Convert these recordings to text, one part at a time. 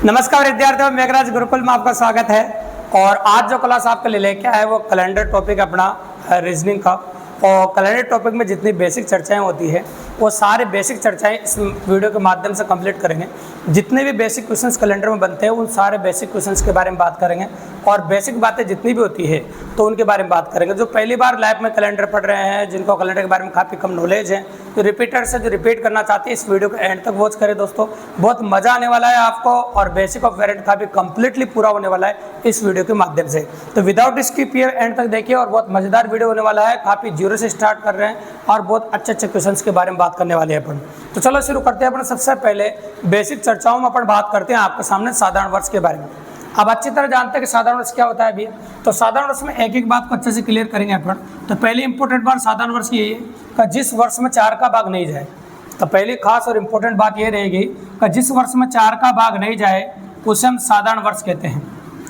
नमस्कार विद्यार्थियों, मेघराज गुरुकुल में आपका स्वागत है। और आज जो क्लास आपके लिए लेके आए वो कैलेंडर टॉपिक अपना रीजनिंग का। और कैलेंडर टॉपिक में जितनी बेसिक चर्चाएं होती है वो सारे बेसिक चर्चाएं इस वीडियो के माध्यम से कंप्लीट करेंगे। जितने भी बेसिक क्वेश्चंस कैलेंडर में बनते हैं उन सारे बेसिक क्वेश्चंस के बारे में बात करेंगे और बेसिक बातें जितनी भी होती है तो उनके बारे में बात करेंगे। जो पहली बार लाइफ में कैलेंडर पढ़ रहे हैं, जिनको कैलेंडर के बारे में काफ़ी कम नॉलेज है, तो रिपीटर से जो रिपीट करना चाहते हैं इस वीडियो को एंड तक वॉच करें दोस्तों। बहुत मज़ा आने वाला है आपको और बेसिक ऑफ वेरिएंट का भी कंप्लीटली पूरा होने वाला है इस वीडियो के माध्यम से। तो विदाउट स्किप ईयर एंड तक देखिए और बहुत मज़ेदार वीडियो होने वाला है। काफ़ी जीरो से स्टार्ट कर रहे हैं और बहुत अच्छे अच्छे क्वेश्चंस के बारे में बात करने वाले हैं अपन। तो चलो शुरू करते हैं अपन। सबसे पहले बेसिक चर्चाओं में अपन बात करते हैं आपके सामने साधारण वर्ष के बारे में। अब अच्छी तरह जानते हैं कि साधारण वर्ष क्या होता है अभी। तो साधारण वर्ष में एक एक बात को अच्छे से क्लियर करेंगे अपन। तो पहली इंपॉर्टेंट बात साधारण वर्ष की यही है कि जिस वर्ष में 4 का भाग नहीं जाए। तो पहली खास और इम्पोर्टेंट बात ये रहेगी कि जिस वर्ष में 4 का भाग नहीं जाए उसे हम साधारण वर्ष कहते हैं।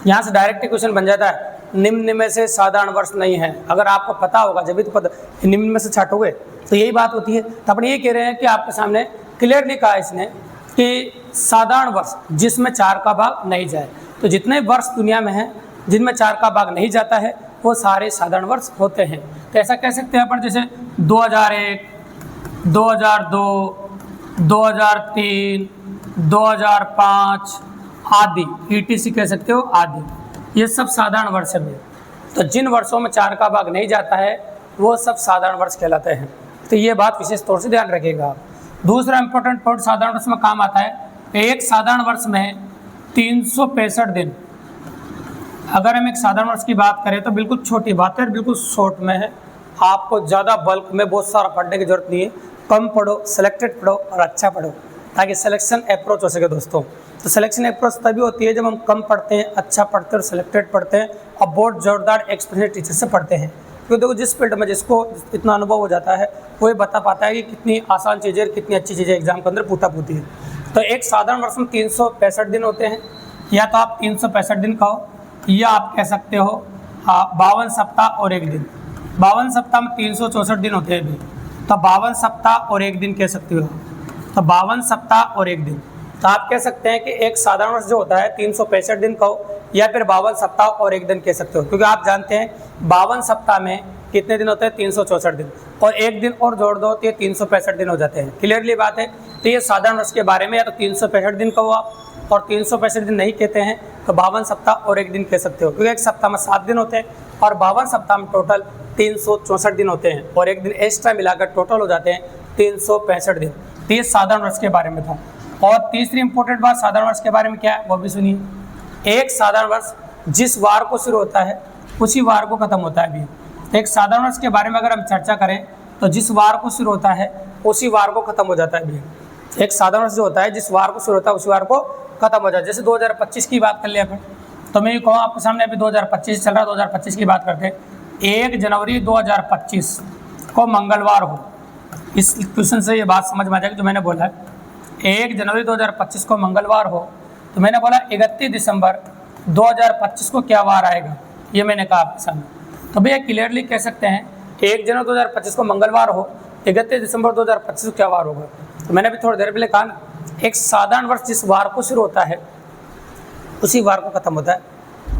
यहाँ से डायरेक्ट क्वेश्चन बन जाता है, निम्न में से साधारण वर्ष नहीं है। अगर आपको पता होगा जब भी तो पता निम्न में से छाटोगे तो यही बात होती है। तो अपन ये कह रहे हैं कि आपके सामने क्लियरली कहा इसने कि साधारण वर्ष जिसमें 4 का भाग नहीं जाए। तो जितने वर्ष दुनिया में हैं जिनमें 4 का भाग नहीं जाता है वो सारे साधारण वर्ष होते हैं। तो ऐसा कह सकते हैं अपन जैसे 2001, 2002, 2003, 2005 आदि, ETC कह सकते हो आदि, ये सब साधारण वर्ष है। तो जिन वर्षों में 4 का भाग नहीं जाता है वो सब साधारण वर्ष कहलाते हैं। तो ये बात विशेष तौर से ध्यान रखिएगा आप। दूसरा इंपॉर्टेंट पॉइंट साधारण वर्ष में काम आता है, एक साधारण वर्ष में 365 दिन। अगर हम एक साधारण वर्ष की बात करें तो बिल्कुल छोटी बात है, बिल्कुल शॉर्ट में है। आपको ज़्यादा बल्क में बहुत सारा पढ़ने की जरूरत नहीं है। कम पढ़ो, सिलेक्टेड पढ़ो और अच्छा पढ़ो ताकि सिलेक्शन अप्रोच हो सके दोस्तों। तो सिलेक्शन अप्रोच तभी होती है जब हम कम पढ़ते हैं, अच्छा पढ़ते हैं और सिलेक्टेड पढ़ते हैं और बहुत जोरदार एक्सपीरियंस टीचर से पढ़ते हैं। क्योंकि देखो जिस फील्ड में जिसको इतना अनुभव हो जाता है वही बता पाता है कि कितनी आसान चीज़ें और कितनी अच्छी चीज़ें एग्जाम के अंदर पूछा पूछती है। तो एक साधारण वर्ष में 365 दिन होते हैं। या तो आप 365 दिन कहो या आप कह सकते हो 52 सप्ताह और 1 दिन। 52 सप्ताह में 364 दिन होते हैं भी, तो 52 सप्ताह और 1 दिन कह सकते हो। तो 52 सप्ताह और 1 दिन। तो आप कह सकते हैं कि एक साधारण वर्ष जो होता है 365 दिन कहो या फिर 52 सप्ताह और 1 दिन कह सकते हो। क्योंकि आप जानते हैं 52 सप्ताह में कितने दिन होते हैं, 364 दिन, और 1 दिन और जोड़ दो तो ये 365 दिन हो जाते हैं। क्लियरली बात है। तो ये साधारण वर्ष के बारे में या तो 365 दिन कहो आप, और 365 दिन नहीं कहते हैं तो 52 सप्ताह और 1 दिन कह सकते हो। क्योंकि एक सप्ताह में 7 दिन होते हैं और 52 सप्ताह में टोटल 364 दिन होते हैं और 1 दिन एक्स्ट्रा मिलाकर टोटल हो जाते हैं 365 दिन। तो ये साधारण वर्ष के बारे में था। और तीसरी इंपॉर्टेंट बात साधारण वर्ष के बारे में क्या है वो भी सुनिए। एक साधारण वर्ष जिस वार को शुरू होता है उसी वार को खत्म होता है भी। एक साधारण वर्ष के बारे में अगर हम चर्चा करें तो जिस वार को शुरू होता है उसी वार को खत्म हो जाता है भी। एक साधारण वर्ष जो होता है जिस वार को शुरू होता है उसी वार को खत्म हो जाता है। जैसे 2025 की बात कर लिया अपन, तो मैं ये कहूँ आपके सामने अभी 2025 चल रहा है, 2025 की बात करते हैं। 1 जनवरी 2025 को मंगलवार हो। इस क्वेश्चन से ये बात समझ में आ जाएगी जो मैंने बोला है। 1 जनवरी 2025 को मंगलवार हो तो मैंने बोला 31 दिसंबर 2025 को क्या वार आएगा, ये मैंने कहा आपके सामने। तो भैया क्लियरली कह सकते हैं 1 जनवरी 2025 को मंगलवार हो, 31 दिसंबर 2025 को क्या वार होगा। तो मैंने भी थोड़ी देर पहले कहा ना, एक साधारण वर्ष जिस वार को शुरू होता है उसी वार को खत्म होता है।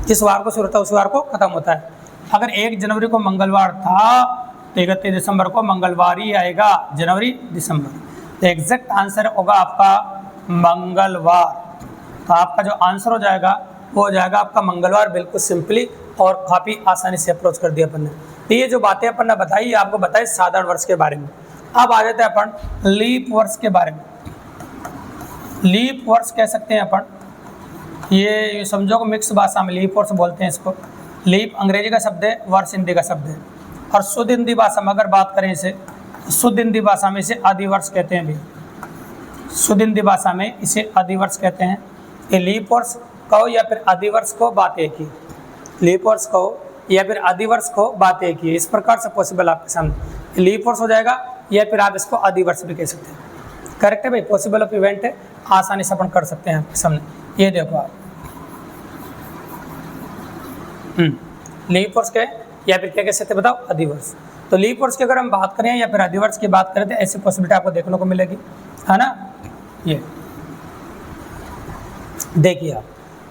जिस वार को शुरू होता है उसी वार को खत्म होता है। अगर 1 जनवरी को मंगलवार था तो 31 दिसंबर को मंगलवार ही आएगा, जनवरी दिसंबर। तो एग्जैक्ट आंसर होगा आपका मंगलवार। तो आपका जो आंसर हो जाएगा वो हो जाएगा आपका मंगलवार। बिल्कुल सिंपली और काफ़ी आसानी से अप्रोच कर दिया अपन ने। तो ये जो बातें अपन ने बताई आपको बताई साधारण वर्ष के बारे में। अब आ जाते हैं अपन लीप वर्ष के बारे में। लीप वर्ष कह सकते हैं अपन, ये समझो को मिक्स भाषा में लीप वर्ष बोलते हैं इसको। लीप अंग्रेजी का शब्द है, वर्ष हिंदी का शब्द है। और शुद्ध हिंदी भाषा में अगर बात करें इसे, शुद्ध हिंदी भाषा में इसे अधिवर्ष कहते हैं भी। शुद्ध हिंदी भाषा में इसे अधिवर्ष कहते हैं। ये लीप वर्ष कहो या फिर अधिवर्ष को बात एक ही। लीप वर्ष कहो या फिर अधिवर्ष को बात एक ही। इस प्रकार से पॉसिबल आपके सामने लीप वर्ष हो जाएगा या फिर आप इसको अधिवर्ष भी कह सकते हैं। करेक्ट है भाई, पॉसिबल ऑफ इवेंट है, आसानी से अपन कर सकते हैं आपके सामने। ये देखो आप लीप वर्ष के या फिर क्या कह सकते हैं बताओ, अधिवर्ष। तो लीप वर्ष की अगर हम बात करें या फिर अधिवर्ष की बात करें तो ऐसी पॉसिबिलिटी आपको देखने को मिलेगी, है ना। ये देखिए आप,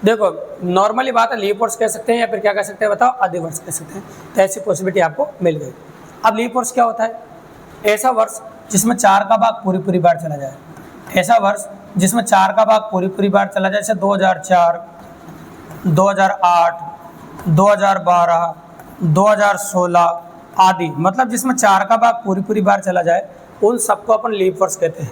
देखो नॉर्मली बात है लीप वर्ष कह सकते हैं या फिर क्या कह सकते हैं बताओ, अधिवर्ष कह सकते हैं। तो ऐसी पॉसिबिलिटी आपको मिल गई। अब लीप वर्ष क्या होता है? ऐसा वर्ष जिसमें 4 का भाग पूरी बार चला जाए, ऐसा वर्ष जिसमें 4 का भाग पूरी बार चला जाए, जैसे 2004, 2008, 2012, 2016 आदि, मतलब जिसमें 4 का भाग पूरी बार चला जाए उन सबको अपन लीप वर्ष कहते हैं।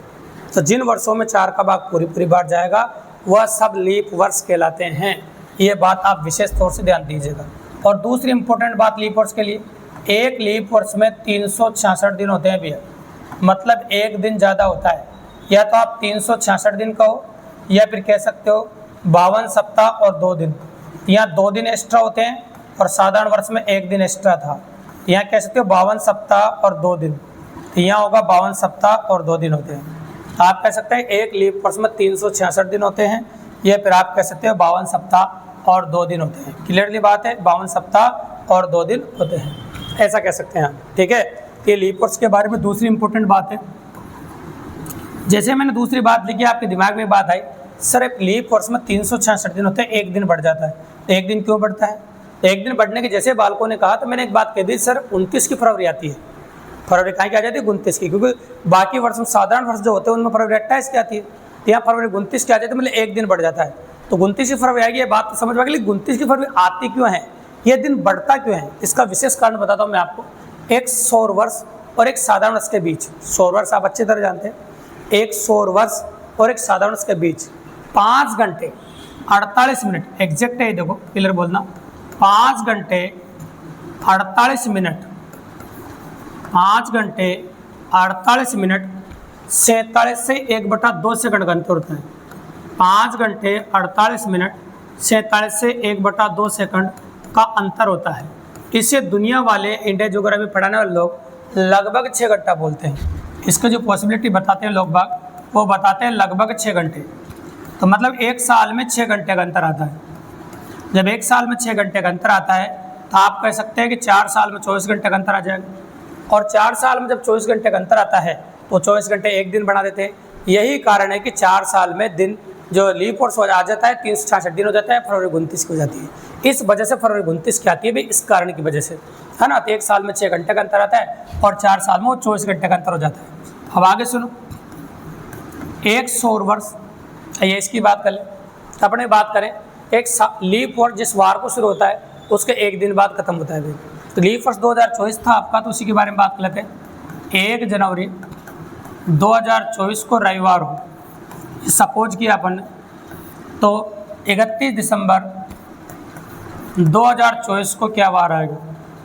तो जिन वर्षों में 4 का भाग पूरी बार जाएगा वह सब लीप वर्ष कहलाते हैं। ये बात आप विशेष तौर से ध्यान दीजिएगा। और दूसरी इंपॉर्टेंट बात लीप वर्ष के लिए, एक लीप वर्ष में 366 दिन होते हैं भैया, मतलब एक दिन ज़्यादा होता है। या तो आप 366 दिन कहो या फिर कह सकते हो 52 सप्ताह और 2 दिन। यहाँ 2 दिन एक्स्ट्रा होते हैं और साधारण वर्ष में 1 दिन एक्स्ट्रा था। यहाँ कह सकते हो 52 सप्ताह और 2 दिन, यहाँ होगा 52 सप्ताह और 2 दिन होते हैं। आप कह सकते हैं एक लीप वर्ष में 366 दिन होते हैं, या फिर आप कह सकते हो 52 सप्ताह और 2 दिन होते हैं। क्लियरली बात है, 52 सप्ताह और 2 दिन होते हैं, ऐसा कह सकते हैं आप। ठीक है, ये लीप वर्ष के बारे में दूसरी इंपॉर्टेंट बात है। जैसे मैंने दूसरी बात लिखी, आपके दिमाग में बात आई, सर एक लीप वर्ष में 366 दिन होते हैं, एक दिन बढ़ जाता है, तो एक दिन क्यों बढ़ता है? एक दिन बढ़ने के जैसे बालकों ने कहा, तो मैंने एक बात कह दी, सर 29 की फरवरी आती है। फरवरी कहाँ की आ जाती है? 29 की, क्योंकि बाकी वर्ष में साधारण वर्ष जो होते हैं उनमें फरवरी 28 की आती है, तो यहाँ फरवरी 29 की आ जाती है, मतलब एक दिन बढ़ जाता है। तो 29 की फरवरी आएगी, ये बात तो समझ में आ गई। 29 की फरवरी आती क्यों है, ये दिन बढ़ता क्यों है, इसका विशेष कारण बताता हूँ मैं आपको। एक सौर वर्ष और एक साधारण वर्ष के बीच, सौर वर्ष आप अच्छी तरह जानते हैं, एक सौर वर्ष और एक साधारण वर्ष के बीच 5 घंटे 48 मिनट, एग्जैक्ट है, देखो क्लियर बोलना, 5 घंटे 48 मिनट, 5 घंटे 48 मिनट 47 से 1/2 सेकंड का अंतर होता है। 5 घंटे 48 मिनट 47 से 1/2 सेकंड का अंतर होता है। इसे दुनिया वाले, इंडिया ज्योग्राफी पढ़ाने वाले लोग लगभग 6 घंटा बोलते हैं। इसका जो पॉसिबिलिटी बताते हैं लोग बाग, वो बताते हैं लगभग 6 घंटे। तो मतलब एक साल में 6 घंटे का अंतर आता है। जब एक साल में 6 घंटे का अंतर आता है तो आप कह सकते हैं कि 4 साल में 24 घंटे का अंतर आ जाएगा। और 4 साल में जब 24 घंटे का अंतर आता है तो 24 घंटे एक दिन बढ़ा देते हैं। यही कारण है कि 4 साल में दिन जो लीप वर्ष आ जाता है 366 दिन हो जाता है, फरवरी 29 की हो जाती है। इस वजह से फरवरी 29 की आती है भी, इस कारण की वजह से, है ना। तो एक साल में 6 घंटे का अंतर आता है और 4 साल में वो 24 घंटे का अंतर हो जाता है। अब आगे सुनो, एक सौर वर्ष, ये इसकी बात कर लें, अपने बात करें, एक लीप वर्ष जिस वार को शुरू होता है उसके एक दिन बाद खत्म होता है। तो लीप वर्ष 2024 था आपका, तो उसी के बारे में बात कर लेते हैं। 1 जनवरी 2024 को रविवार हो, सपोज किया अपन, तो 31 दिसंबर 2024 को क्या वार आएगा?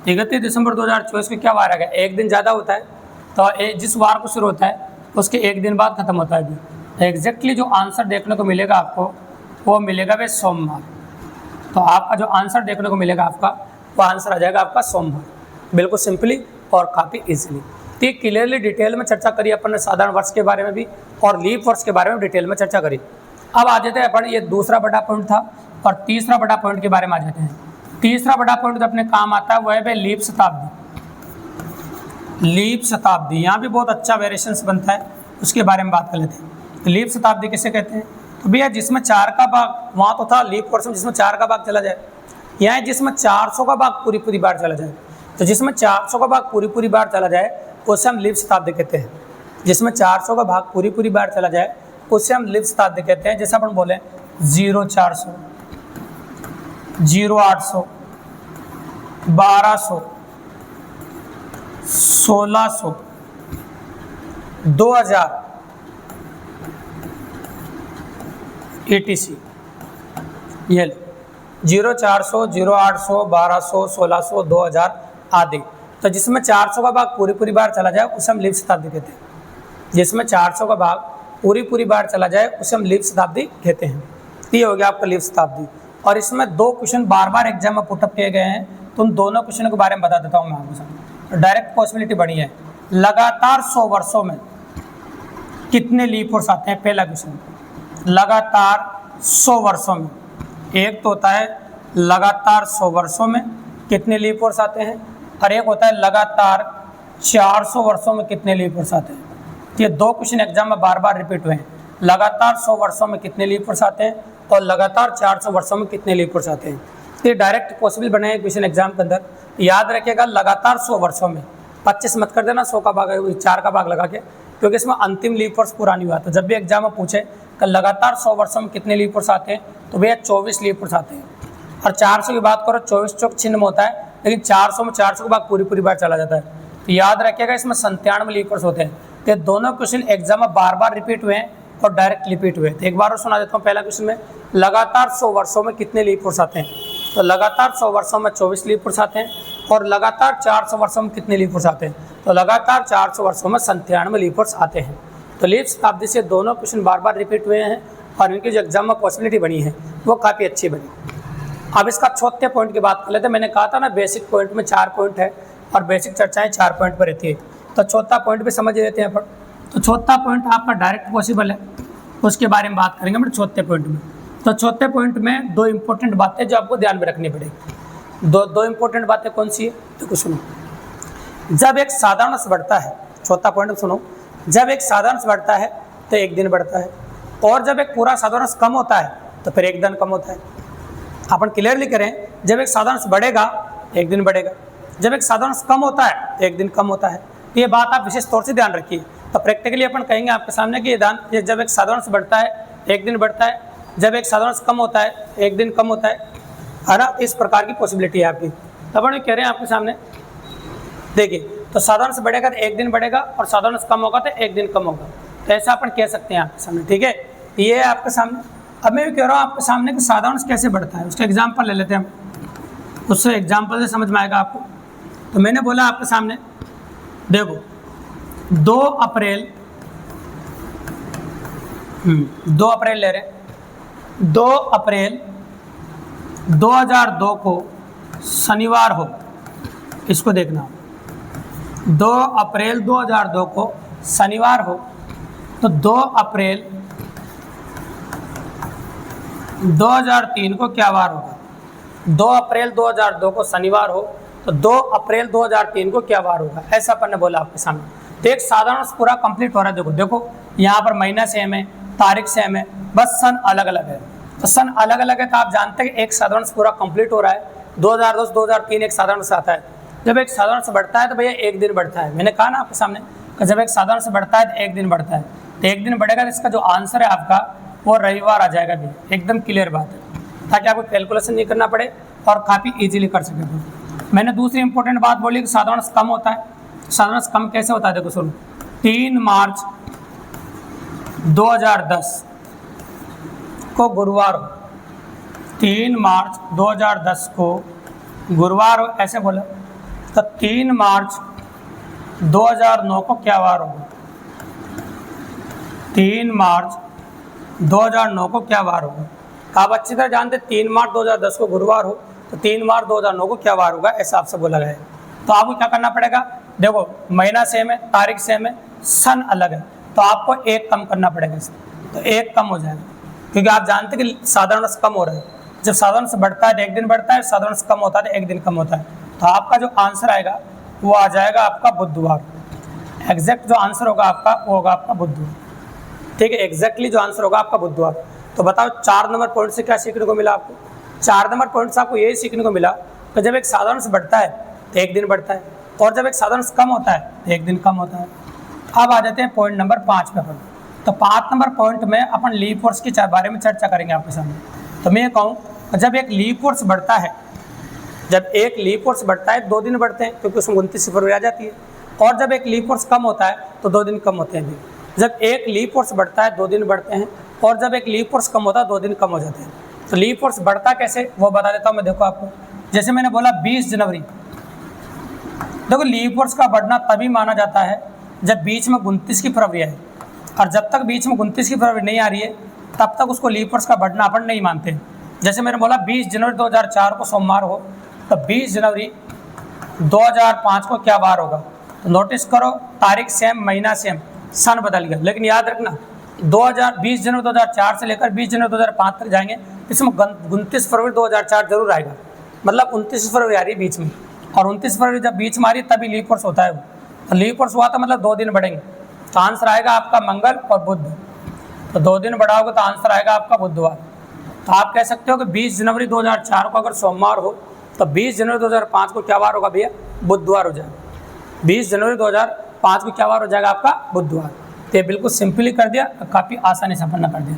31 दिसंबर 2024 को क्या वार आएगा? एक दिन ज़्यादा होता है, तो जिस वार को शुरू होता है उसके एक दिन बाद खत्म होता है। तो एग्जैक्टली जो आंसर देखने को मिलेगा आपको वो मिलेगा वे सोमवार। तो आपका जो आंसर देखने को मिलेगा आपका, वो आंसर आ जाएगा आपका सोमवार, बिल्कुल सिंपली और काफ़ी इजीली। तो ये क्लियरली डिटेल में चर्चा करी अपन ने, साधारण वर्ष के बारे में भी और लीप वर्ष के बारे में डिटेल में चर्चा करी। अब आ जाते हैं अपन, ये दूसरा बड़ा पॉइंट था, और तीसरा बड़ा पॉइंट के बारे में आ जाते हैं। तीसरा बड़ा पॉइंट जो अपने काम आता है वो है भाई लीप शताब्दी। लीप शताब्दी, यहाँ भी बहुत अच्छा वेरिएशंस बनता है, उसके बारे में बात कर लेते हैं। तो लीप शताब्दी किसे कहते हैं? तो भैया जिसमें 4 का भाग, वहाँ तो था लीप वर्ष में जिसमें 4 का भाग चला जाए, यहाँ जिसमें 400 का भाग पूरी बार चला जाए। तो जिसमें 400 का भाग पूरी बार चला जाए उसे हम लीप शताब्दी कहते हैं। जिसमें 400 का भाग पूरी बार चला जाए उसे हम लीप शताब्दी कहते हैं। जैसे अपन बोले 0400, 0800, 1200, 1600, 2000 ETC, ये 0400, 0800, 1200, 1600, 2000 आदि। तो जिसमें 400 का भाग पूरी बार चला जाए उसे हम लीप शताब्दी कहते हैं। जिसमें 400 का भाग पूरी बार चला जाए उसे हम लीप शताब्दी कहते हैं। ये हो गया आपका लीप शताब्दी। और इसमें 2 क्वेश्चन बार एग्जाम में पुटअप किए गए हैं, तो उन दोनों क्वेश्चनों के बारे में बता देता हूँ मैं आपको सामने। डायरेक्ट पॉसिबिलिटी बनी है, लगातार 100 वर्षों में कितने लीप वर्ष आते हैं? पहला क्वेश्चन, लगातार 100 वर्षों में। एक तो होता है लगातार 100 वर्षों में कितने लीप वर्ष आते हैं, और एक होता है लगातार 400 वर्षों में कितने लीप वर्ष आते हैं। ये 2 क्वेश्चन एग्जाम में बार रिपीट हुए हैं, लगातार 100 वर्षों में कितने लीप वर्ष आते हैं और लगातार 400 वर्षों में कितने लीप वर्ष आते हैं। तो ये डायरेक्ट पॉसिबल बने हैं क्वेश्चन एग्जाम के अंदर। याद रखिएगा लगातार 100 वर्षों में, 25 मत कर देना, 100 का भाग 4 का भाग लगा के, क्योंकि इसमें अंतिम लीप वर्ष पूरा नहीं हुआ। तो जब भी एग्जाम में पूछे कि लगातार 100 वर्षों में कितने लीप वर्ष आते हैं, तो भैया 24 लीप वर्ष आते हैं। और 400 की बात करो, 24 चौक छिन्न में होता है, लेकिन 400 में 400 का भाग पूरी बार चला जाता है। तो याद रखिएगा इसमें 97 लीप वर्ष होते हैं। तो दोनों क्वेश्चन एग्जाम में बार रिपीट हुए हैं और डायरेक्ट रिपीट हुए। तो एक बार और सुना देता हूँ। पहला क्वेश्चन में लगातार 100 वर्षों में कितने लीप वर्ष आते हैं, तो लगातार 100 वर्षों में 24 लीप वर्ष आते हैं। और लगातार 400 वर्षों में कितने लीप वर्ष आते हैं, तो लगातार 400 वर्षों में 97 लीप वर्ष आते हैं। तो लीप शताब्दी से दोनों क्वेश्चन बार रिपीट हुए हैं और इनकी जो एग्जाम में पॉसिबिलिटी बनी है वो काफ़ी अच्छी बनी। अब इसका चौथे पॉइंट की बात कर लेते हैं। मैंने कहा था ना बेसिक पॉइंट में 4 पॉइंट है और बेसिक चर्चाएं 4 पॉइंट पर रहती है। तो चौथा पॉइंट भी समझ लेते हैं अपन। तो चौथा पॉइंट आपका डायरेक्ट पॉसिबल है, उसके बारे में बात करेंगे मेरे चौथे पॉइंट में। तो चौथे पॉइंट में 2 इंपॉर्टेंट बातें जो आपको ध्यान में रखनी पड़ेगी। दो इंपॉर्टेंट बातें कौन सी है, तो सुनो। जब एक साधारण बढ़ता है, चौथा पॉइंट सुनो, जब एक साधारण बढ़ता है तो 1 दिन बढ़ता है, और जब एक पूरा साधारण कम होता है तो फिर 1 दिन कम होता है। अपन क्लियरली करें, जब एक साधारण बढ़ेगा 1 दिन बढ़ेगा, जब एक साधारण कम होता है तो 1 दिन कम होता है। तो ये बात आप विशेष तौर से ध्यान रखिए। तो प्रैक्टिकली अपन कहेंगे आपके सामने कि ये जब एक साधारण बढ़ता है 1 दिन बढ़ता है, जब एक साधारण कम होता है 1 दिन कम होता है ना। इस प्रकार की पॉसिबिलिटी है आपकी। तो अपन कह रहे हैं आपके सामने, देखिए, तो साधारण से बढ़ेगा तो 1 दिन बढ़ेगा और साधारण से कम होगा तो 1 दिन कम होगा। तो ऐसा अपन कह सकते हैं आपके सामने, ठीक है। ये है आपके सामने। अब मैं भी कह रहा हूँ आपके सामने कि साधारण से कैसे बढ़ता है, उसका एग्जाम्पल ले लेते हैं हम, उससे एग्जाम्पल से समझ में आएगा आपको। तो मैंने बोला आपके सामने, देखो 2 अप्रैल ले रहे हैं, 2 अप्रैल 2002 को शनिवार हो, इसको देखना। 2 अप्रैल 2002 को शनिवार हो, तो 2 अप्रैल 2003 को क्या वार होगा। 2 अप्रैल 2002 को शनिवार हो, तो 2 अप्रैल 2003 को क्या वार होगा, ऐसा अपन ने बोला आपके सामने। तो एक साधारण पूरा कंप्लीट हो रहा है। देखो यहाँ पर महीना सेम है, तारीख सेम है, बस सन अलग अलग है। तो सन अलग अलग है तो आप जानते हैं कि एक साधारण पूरा कंप्लीट हो रहा है। 2002 2003 एक साधारण से आता है। जब एक साधारण से बढ़ता है तो भैया 1 दिन बढ़ता है। मैंने कहा ना आपके सामने कि जब एक साधारण से बढ़ता है तो 1 दिन बढ़ता है। तो 1 दिन बढ़ेगा तो इसका जो आंसर है आपका वो रविवार आ जाएगा भी। एकदम क्लियर बात है, ताकि आपको कैलकुलेशन नहीं करना पड़े और काफ़ी इजीली कर सके। तो मैंने दूसरी इंपॉर्टेंट बात बोली कि साधारण से कम होता है। साधारण से कम कैसे होता है, देखो सुनो। 3 मार्च 2010 को गुरुवार हो, 3 मार्च 2010 को गुरुवार हो, ऐसे बोला। तो 3 मार्च 2009 को क्या वार होगा, 3 मार्च 2009 को क्या वार होगा। आप अच्छी तरह जानते 3 मार्च 2010 को गुरुवार हो, तो 3 मार्च 2009 को क्या वार होगा, ऐसा आपसे बोला गया है। तो आपको क्या करना पड़ेगा, देखो महीना सेम है, तारीख सेम है, सन अलग है, तो आपको 1 कम करना पड़ेगा इसमें। तो 1 कम हो जाएगा, क्योंकि आप जानते हैं कि साधारण से कम हो रहा है। जब साधारण से बढ़ता है तो 1 दिन बढ़ता है, साधारण से कम होता है तो 1 दिन कम होता है। तो आपका जो आंसर आएगा वो आ जाएगा आपका बुधवार। एग्जैक्ट जो आंसर होगा आपका वो होगा आपका बुधवार, ठीक है। एग्जैक्टली जो आंसर होगा आपका बुधवार। तो बताओ 4 नंबर पॉइंट से क्या सीखने को मिला आपको। 4 नंबर पॉइंट से आपको यही सीखने को मिला कि जब एक साधारण से बढ़ता है तो 1 दिन बढ़ता है, और जब एक साधारण से कम होता है तो 1 दिन कम होता है। अब आ जाते हैं पॉइंट नंबर 5 पे अपन। तो 5 नंबर पॉइंट में अपन लीप वर्ष के बारे में चर्चा करेंगे आपके सामने। तो मैं ये कहूँ, जब एक लीप वर्ष बढ़ता है, जब एक लीप वर्ष बढ़ता है 2 दिन बढ़ते हैं, क्योंकि उसमें 29 फरवरी आ जाती है। और जब एक लीप वर्ष कम होता है तो 2 दिन कम होते हैं भी। जब एक लीप वर्ष बढ़ता है 2 दिन बढ़ते हैं, और जब एक लीप वर्ष कम होता है 2 दिन कम हो जाते हैं। तो लीप वर्ष बढ़ता कैसे वो बता देता हूँ मैं। देखो आपको, जैसे मैंने बोला 20 जनवरी, देखो लीप वर्ष का बढ़ना तभी माना जाता है जब बीच में 29 की फरवरी आए, और जब तक बीच में 29 की फरवरी नहीं आ रही है तब तक उसको लीप वर्ष का बढ़ना अपन नहीं मानते। जैसे मैंने बोला 20 जनवरी 2004 को सोमवार हो, तो 20 जनवरी 2005 को क्या वार होगा। तो नोटिस करो, तारीख सेम, महीना सेम, सन बदल गया। लेकिन याद रखना 2020 जनवरी 2004 से लेकर 20 जनवरी 2005 तक जाएंगे, इसमें 29 फरवरी 2004 जरूर आएगा। मतलब 29 फरवरी आ रही है बीच में, और 29 फरवरी जब बीच में आ रही है तभी लीप वर्ष होता है। तो लीप वर्ष हुआ तो मतलब 2 दिन बढ़ेंगे। तो आंसर आएगा आपका मंगल और बुध। तो 2 दिन बढ़ाओगे तो आंसर आएगा आपका बुधवार। तो आप कह सकते हो कि 20 जनवरी 2004 को अगर सोमवार हो तो 20 जनवरी 2005 को क्या वार होगा भैया? बुधवार हो जाएगा। 20 जनवरी 2005 को क्या वार हो जाएगा आपका? बुधवार। तो ये बिल्कुल सिंपली कर दिया, काफ़ी आसानी से अपन ने कर दिया।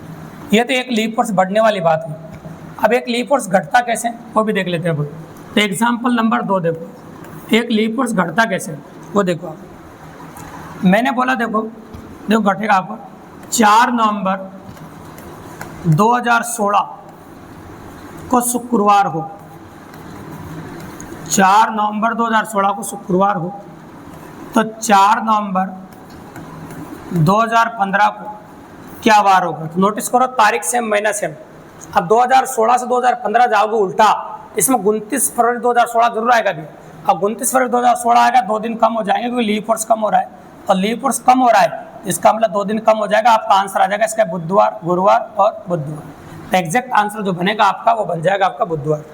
ये तो एक लीप वर्ष बढ़ने वाली बात है। अब एक लीप वर्ष घटता कैसे वो भी देख लेते हैं। तो एग्जाम्पल नंबर 2 देखो, एक लीप वर्ष घटता कैसे वो देखो आप। मैंने बोला देखो घटेगा आपको 4 नवंबर 2016 को शुक्रवार हो, 4 नवंबर 2016 को शुक्रवार हो, तो 4 नवंबर 2015 को क्या वार होगा? तो नोटिस करो तारीख सेम महीना सेम। अब 2016 से 2015 जाओगे उल्टा, इसमें 29 फरवरी 2016 जरूर आएगा भी। अब 29 फरवरी 2016 आएगा, 2 दिन कम हो जाएंगे क्योंकि लीप वर्ष कम हो रहा है, और लीप वर्ष कम हो रहा है इसका मतलब 2 दिन कम हो जाएगा। आपका आंसर आ जाएगा इसका बुधवार, गुरुवार और बुधवार। एग्जैक्ट आंसर जो बनेगा आपका वो बन जाएगा आपका बुधवार,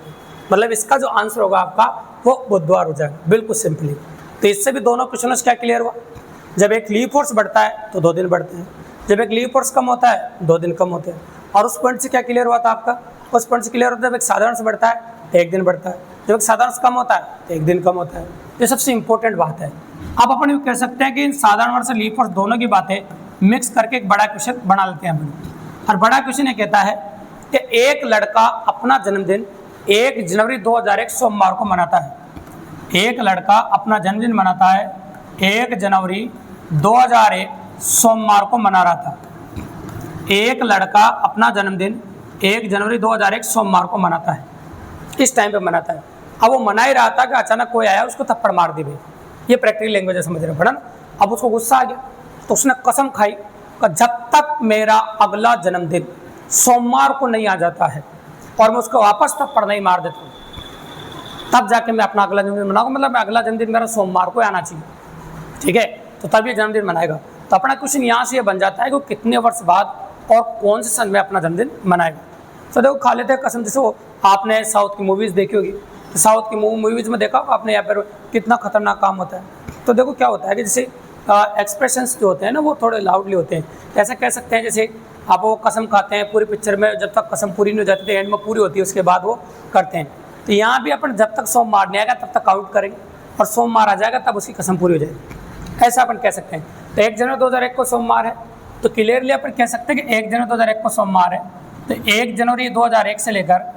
मतलब इसका जो आंसर होगा आपका वो बुधवार हो जाएगा, बिल्कुल सिंपली। तो इससे भी दोनों क्वेश्चन क्या क्लियर हुआ? जब एक लीप वर्ष बढ़ता है तो 2 दिन बढ़ते हैं, जब एक लीप वर्ष कम होता है 2 दिन कम होते हैं। और उस पॉइंट से क्या क्लियर हुआ था आपका? उस पॉइंट से क्लियर होता है जब एक साधारण से बढ़ता है तो 1 दिन बढ़ता है, जब एक साधारण से कम होता है तो 1 दिन कम होता है। ये सबसे इंपॉर्टेंट बात है। अब अपन ये कह सकते हैं कि इन साधारण वर्ष और लीप वर्ष दोनों की बातें मिक्स करके एक बड़ा क्वेश्चन बना लेते हैं अपन। और बड़ा क्वेश्चन ये कहता है कि एक लड़का अपना जन्मदिन 1 जनवरी 2001 सोमवार को मनाता है। एक लड़का अपना जन्मदिन मनाता है 1 जनवरी 2001 सोमवार को मना रहा था। एक लड़का अपना जन्मदिन 1 जनवरी 2001 सोमवार को मनाता है, इस टाइम पे मनाता है। अब वो मना ही रहा था कि अचानक कोई आया उसको थप्पड़ मार दी भाई। ये प्रैक्टिकल लैंग्वेज है, समझ रहे पड़ा ना। अब उसको गुस्सा आ गया तो उसने कसम खाई कि जब तक मेरा अगला जन्मदिन सोमवार को नहीं आ जाता है और मैं उसको वापस थप्पड़ नहीं मार देता हूँ, तब जाके मैं अपना अगला जन्मदिन मनाऊंगा। मतलब मैं अगला जन्मदिन मेरा सोमवार को आना चाहिए, ठीक है, तो तब ये जन्मदिन मनाएगा। तो अपना क्वेश्चन यहाँ से ये बन जाता है कि कितने वर्ष बाद और कौन से सन में अपना जन्मदिन मनाएगा। तो देखो खा लेते हैं कसम। जैसे वो आपने साउथ की मूवीज़ देखी होगी, तो साउथ की मूवीज़ में देखा आपने यहाँ पर कितना खतरनाक काम होता है। तो देखो क्या होता है कि जैसे एक्सप्रेशंस जो होते हैं ना वो थोड़े लाउडली होते हैं। ऐसा कह सकते हैं जैसे आप वो कसम खाते हैं पूरी पिक्चर में, जब तक कसम पूरी नहीं हो जाती तो एंड में पूरी होती है, उसके बाद वो करते हैं। तो यहाँ भी अपन जब तक सोमवार नहीं आएगा तब तक काउंट करेंगे, और सोमवार आ जाएगा तब उसकी कसम पूरी हो जाएगी, ऐसा अपन कह सकते हैं। तो 1 जनवरी 2001 को सोमवार है, तो क्लियरली अपन कह सकते हैं कि 1 जनवरी 2001 को सोमवार है। तो 1 जनवरी 2001 से लेकर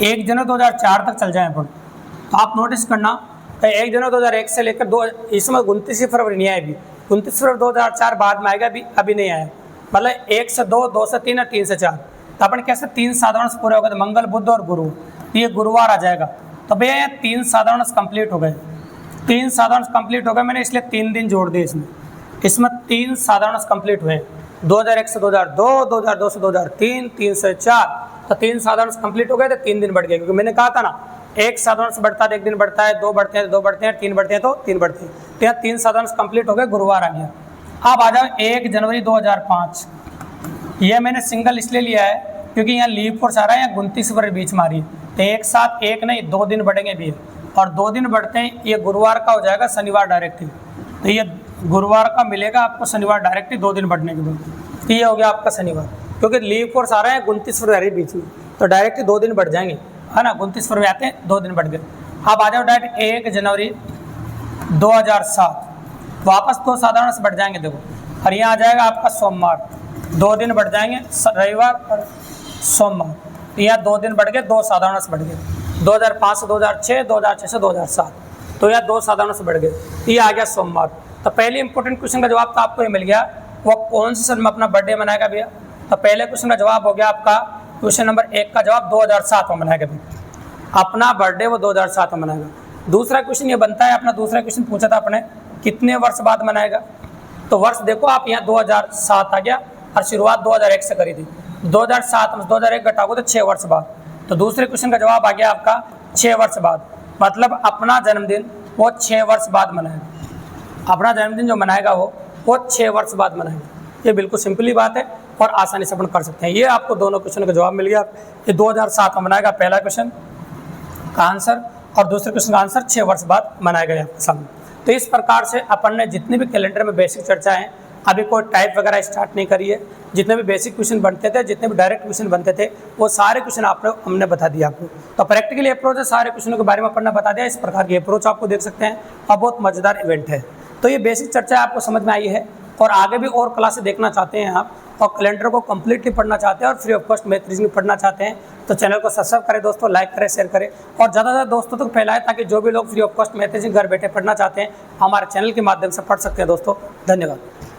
1 जनवरी 2004 तक चल जाए अपन, तो आप नोटिस करना 1 जनवरी 2001 से लेकर 2 इसमें 29 फरवरी नहीं आएगी, 29 फरवरी 2004 बाद में आएगा, अभी नहीं आया। मतलब 1 से 2, 2 से 3 और 3 से 4। तो अपन कैसे 3 साधारण पूरे हो गए, तो मंगल, बुध और गुरु, ये गुरुवार आ जाएगा। तो भैया ये 3 साधारण कंप्लीट हो गए, 3 साधारण कंप्लीट हो गए। मैंने इसलिए 3 दिन जोड़ दिए इसमें 3 साधारण कंप्लीट हुए, 2001 से 2002, 2002 से 2003, 3 से 4। तो 3 साधारण कंप्लीट हो गए तो 3 दिन बढ़ गए, क्योंकि मैंने कहा था ना एक साधारण से बढ़ता है तो 1 दिन बढ़ता है, 2 बढ़ते हैं तो 2 बढ़ते हैं, 3 बढ़ते हैं तो 3 बढ़ते हैं। तो यहाँ 3 साधारण कंप्लीट हो गए, गुरुवार आ गया। अब आ जाओ 1 जनवरी 2005। यह मैंने सिंगल इसलिए लिया है क्योंकि यहाँ लीप वर्ष आ रहा है, यहाँ 29 फरवरी बीच मारी है, तो एक साथ एक नहीं 2 दिन बढ़ेंगे भी, और 2 दिन बढ़ते हैं। ये गुरुवार का हो जाएगा, शनिवार डायरेक्ट ही, तो ये गुरुवार का मिलेगा आपको शनिवार डायरेक्ट ही 2 दिन बढ़ने के बाद। तो ये हो गया आपका शनिवार, क्योंकि लीप वर्ष आ रहा है 29 फरवरी बीच में, तो डायरेक्ट ही 2 दिन बढ़ जाएंगे, है ना। 29 फरवरी आते हैं 2 दिन बढ़ गए। अब आ जाओ डायरेक्ट 1 जनवरी 2007, वापस 2 साधारण से बढ़ जाएंगे देखो, और यहाँ आ जाएगा आपका सोमवार, 2 दिन बढ़ जाएंगे, रविवार और सोमवार। तो यहाँ 2 दिन बढ़ गए, 2 साधारण से बढ़ गए, 2005 से 2006, 2006 से 2007, तो यहाँ 2 साधारण से बढ़ गए। ये आ गया सोमवार। तो पहले इंपॉर्टेंट क्वेश्चन का जवाब तो आपको ये मिल गया, वो कौन से सन में अपना बर्थडे मनाएगा भैया। तो पहले क्वेश्चन का जवाब हो गया आपका, क्वेश्चन नंबर 1 का जवाब 2007 में मनाएगा भैया, अपना बर्थडे वो 2007 में मनाएगा। दूसरा क्वेश्चन ये बनता है, अपना दूसरा क्वेश्चन पूछा था अपने कितने वर्ष बाद मनाएगा। तो वर्ष देखो आप, यहाँ 2007 आ गया और शुरुआत 2001 से करी थी, 2007 में 2001 घटाओगे तो 6 वर्ष बाद। तो दूसरे क्वेश्चन का जवाब आ गया आपका 6 वर्ष बाद, मतलब अपना जन्मदिन वो 6 वर्ष बाद मनाएगा। अपना जन्मदिन जो मनाएगा वो 6 वर्ष बाद मनाएगा। ये बिल्कुल सिंपली बात है और आसानी से अपन कर सकते हैं। ये आपको दोनों क्वेश्चन का जवाब मिल गया। ये 2007 में मनाएगा पहला क्वेश्चन का आंसर, और दूसरे क्वेश्चन का आंसर 6 वर्ष बाद मनाएगा आपके सामने। तो इस प्रकार से अपन ने जितनी भी कैलेंडर में बेसिक चर्चा है अभी कोई टाइप वगैरह स्टार्ट नहीं करी है। जितने भी बेसिक क्वेश्चन बनते थे, जितने भी डायरेक्ट क्वेश्चन बनते थे, वो सारे क्वेश्चन हमने बता दिया आपको। तो प्रैक्टिकली अप्रोच है, सारे क्वेश्चनों के बारे में पढ़ना बता दिया। इस प्रकार की अप्रोच आपको देख सकते हैं और बहुत मज़ेदार इवेंट है। तो ये बेसिक चर्चा आपको समझ में आई है और आगे भी और क्लासेस देखना चाहते हैं आप और कैलेंडर को कंप्लीटली पढ़ना चाहते हैं और free of cost math reasoning पढ़ना चाहते हैं तो चैनल को सब्सक्राइब करें दोस्तों, लाइक करें, शेयर करें और ज़्यादा से ज़्यादा दोस्तों तक फैलाएं ताकि जो भी लोग free of cost math reasoning घर बैठे पढ़ना चाहते हैं हमारे चैनल के माध्यम से पढ़ सकते हैं दोस्तों। धन्यवाद।